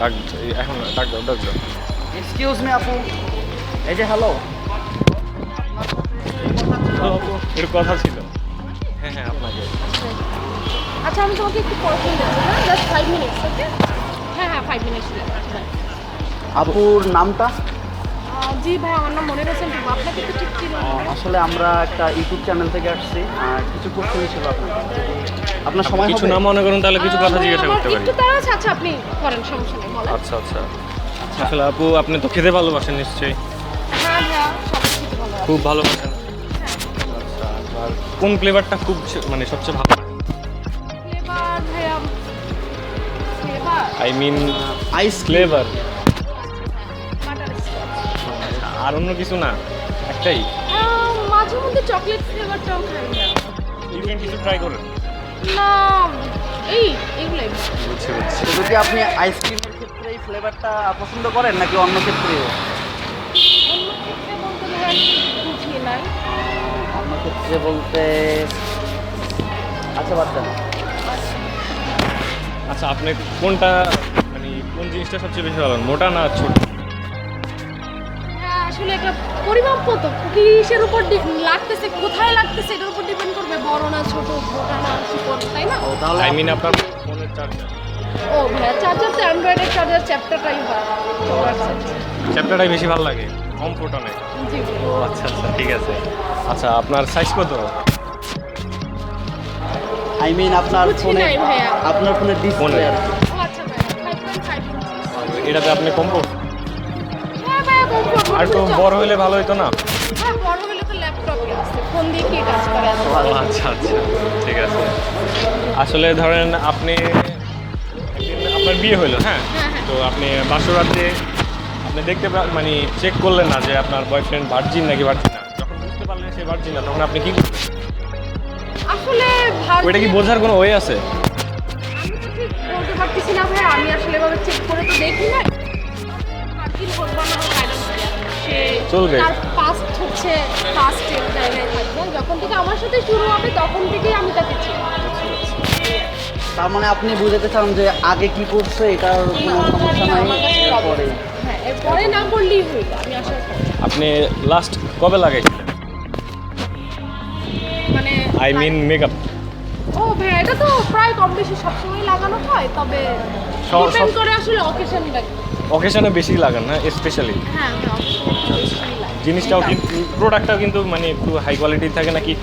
এখন ডাক দাও। এক্সকিউজ মি আপু, এই যে হ্যালো। এর কথা ছিল। হ্যাঁ আপনাকে। আচ্ছা আমি তোমাকে একটু পরে ফোন দিচ্ছি, হ্যাঁ জাস্ট 5 মিনিটস, ওকে? হ্যাঁ 5 মিনিটস। আপুর নামটা? জি ভাই, আমার নাম মনির হোসেন। আপনাকে তো ঠিক চিনি। আসলে আমরা একটা ইউটিউব চ্যানেল থেকে আসছি, কিছু কোশ্চেন ছিল আপনার, আপনার সময় কিছু হবে? না মনে করুন তাহলে কিছু কথা জিজ্ঞাসা করতে পারি? একটু তাড়া আছে। আচ্ছা আপনি করেন, সমস্যা নেই, বলেন। আচ্ছা আসলে আপু আপনি তো খেতে ভালোবাসেন নিশ্চয়ই? হ্যাঁ সব কিছু ভালো আছে। খুব ভালোবাসেন। আচ্ছা আর কোন ফ্লেভারটা খুব মানে সবচেয়ে ভালো লাগে? ফ্লেভার ভাইয়া, flavour I mean ice flavour. Butterscotch. আর অন্য কিছু না, একটাই? মাঝে মধ্যে চকলেট ফ্লেভারটাও খাই না। ডিফারেন্ট কিছু ট্রাই করেন? না এইগুলাই। বুঝছি। যদি আপনি আইসক্রিমের ক্ষেত্রে এই ফ্লেভারটা পছন্দ করেন নাকি অন্য ক্ষেত্রে? অন্য ক্ষেত্রে বলতে ভাইয়া বুঝি নাই। অন্য ক্ষেত্রে বলতে আচ্ছা বাদ দেন। আচ্ছা আপনি কোনটা মানে কোন জিনিসটা সবচেয়ে বেশি ভালো, মোটা না ছোট? হ্যাঁ আসলে একটা পরিমাপ মতো কিসের উপর লাগতেছে, কোথায় লাগতেছে, এটার উপর ডিপেন্ড করবে বড় না ছোট, মোটা না চিকন, তাই না? তাহলে আই মিন আপনার ফোনের চার্জার। ও ভাইয়া চার্জার তো অ্যান্ড্রয়েডের চার্জার চ্যাপ্টারটাই হয়। চ্যাপ্টারটাই বেশি ভালো লাগে, কম ফোটা নেই? জি আচ্ছা ঠিক আছে। আচ্ছা আপনার সাইজ কত? আই মিন আপনার বুঝি ফোনে, নাই ভাইয়া। আপনার ফোনের ডিসপ্লে আর কি। ও আচ্ছা ভাইয়া 5.5 ইঞ্চি। এটাতে আপনি কম হ্যাঁ ভাইয়া কমফোর্ট। আর একটু বড় হলে ভালো হতো না? হ্যাঁ বড় হলে তো ল্যাপটপই আছে, ফোন দিয়ে কি কাজ করে এত বড়? আচ্ছা ঠিক আছে। আসলে ধরেন আপনি একদিন আপনার বিয়ে হলো, হ্যাঁ, তো আপনি বাসরাতে আপনি দেখতে মানে চেক করলেন না যে আপনার বয়ফ্রেন্ড ভার্জিন নাকি ভার্জিন না, যখন বুঝতে পারলেন সে ভার্জিন না তখন আপনি কি করবেন? আসলে ওইটা কি বোঝার কোনো ওয়ে আছে? আমি তো ঠিক বলতে পারতেছি না ভাই, আমি আসলে এভাবে চেক করে তো দেখি না। ভার্জিন হোক বা না হোক, I don't care। সে চলবে। তার পাস্ট হচ্ছে পাস্টের জায়গায় থাকবে, যখন থেকে আমার সাথে শুরু হবে তখন থেকেই আমি তাকে চিনি। তার মানে আপনি বুঝাতে চান যে আগে কি করছে এটার কোনো সমস্যা নাই, আমার কাছে এরপরে হ্যাঁ এরপরে না করলেই হইল, আমি আশা করি। আপনি লাস্ট কবে লাগাইছিলেন? মানে আই মিন মেকআপ। ও ভাই এটা তো প্রায় কম বেশি সবসময় লাগানো হয়, তবে ডিপেন্ড করে আসলে অকেশনটা। অকেশনে বেশি লাগান না স্পেশালি? হ্যাঁ অকেশনটা বেশি লাগে। জিনিসটাও কিন্তু প্রোডাক্টটাও কিন্তু মানে একটু হাই কোয়ালিটির থাকে নাকি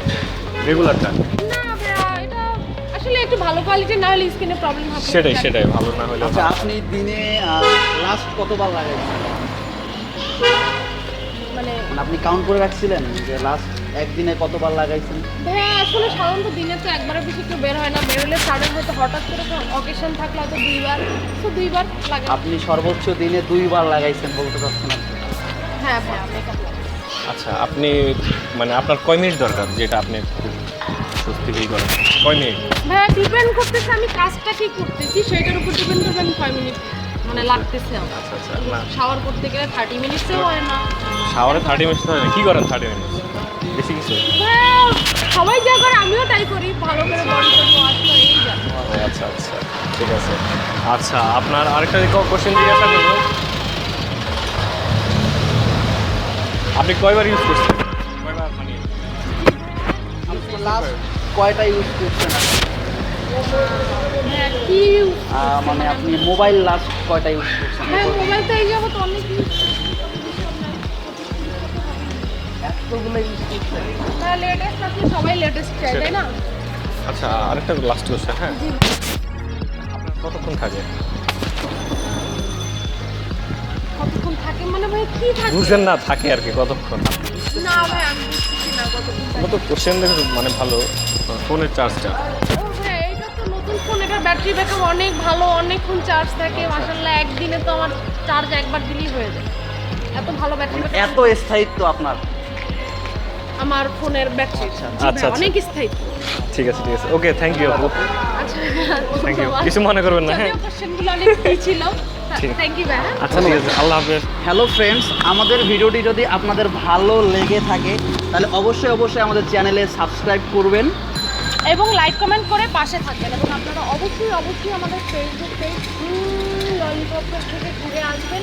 রেগুলারটা? না ভাইয়া এটা আসলে একটু ভালো কোয়ালিটি না হলে স্কিনে প্রবলেম হবে। সেটাই ভালো না হলে। আচ্ছা আপনি দিনে লাস্ট কতবার লাগাইছেন? মানে আপনি কাউন্ট করে রাখছিলেন যে লাস্ট একদিনে কতবার লাগাইছেন? ভাইয়া আসলে সাধারণত দিনে তো একবারের বেশি একটু বের হয় না, বের হলে সাডেন হয়তো হঠাৎ করে অকেশন থাকলে হয়তো দুইবার লাগে। আপনি সর্বোচ্চ দিনে 2বার লাগাইছেন বলতে চাচ্ছেন আপনি? হ্যাঁ ভাইয়া মেকআপ লাগে। আচ্ছা আপনি মানে আপনার কয় মিনিট দরকার যেটা আপনি খুব স্বস্তি ফিল করেন? কয় মিনিট? ভাইয়া ডিপেন্ড করতেছে আমি কাজটা কি করতেছি, সেটার উপর ডিপেন্ড করবে আমি 5 মিনিট মানে লাগতেছে আমার। আচ্ছা না, শাওয়ার করতে গেলে 30 মিনিটসেও হয় না। শাওয়ারে 30 মিনিট হয় না? কি করেন 30 মিনিট? বেশি কিছু? ভাইয়া সবাই যা করে আমিও তাই করি, ভালো করে বডি ওয়াশ করে এই যা। আচ্ছা ঠিক আছে। আচ্ছা আপনার আরেকটা কোশ্চেন জিজ্ঞাসা করবো, আপনি কয়বার ইউজ করছেন? কয়বার মানে লাস্ট কয়টা ইউজ করছেন? হ্যাঁ কি মানে আপনি মোবাইল লাস্ট কয়টা ইউজ করছেন? হ্যাঁ মোবাইল তো এই জগৎ অনেক ইউজ এতগুলো ইউজ করছেন? না, লেটেস্ট আসলে সবাই লেটেস্ট চাই, তাই না? আচ্ছা আরেকটা লাস্ট কোশ্চেন, হ্যাঁ, জি আপনার কতক্ষণ থাকে? কতক্ষণ থাকে মানে ভাই কি থাকে? বুঝেন না থাকে আর কি, কতক্ষণ? না ভাই আমি বুঝতেছি না কতক্ষণ থাকে। আমরা তো কোশ্চেন দেখে মানে ভালো ফোনের চার্জটা। ও ভাই এটা তো নতুন ফোন, এটার ব্যাটারি ব্যাকআপ অনেক ভালো, অনেকক্ষণ চার্জ থাকে। মাশাআল্লাহ একদিনে তো আমার চার্জ একবার দিলেই হয়ে যায়, এত ভালো ব্যাটারি ব্যাকআপ এত স্থায়িত্ব আপনার? আমার ফোনের ব্যাটারি আচ্ছা। অনেক স্থায়িত্ব। ঠিক আছে ওকে, থ্যাংক ইউ আপু, আচ্ছা থ্যাংক ইউ, কিছু মনে করবেন না, হ্যাঁ? কোশ্চেনগুলো অনেক কি ছিল। ঠিক। থ্যাংক ইউ ভাই। আচ্ছা ঠিক আছে, আল্লাহ হাফেজ। হ্যালো ফ্রেন্ডস, আমাদের ভিডিওটি যদি আপনাদের ভালো লেগে থাকে তাহলে অবশ্যই আমাদের চ্যানেলে সাবস্ক্রাইব করবেন এবং লাইক কমেন্ট করে পাশে থাকবেন, এবং আপনারা অবশ্যই আমাদের ফেসবুক পেজ ললিপপ থেকে ঘুরে আসবে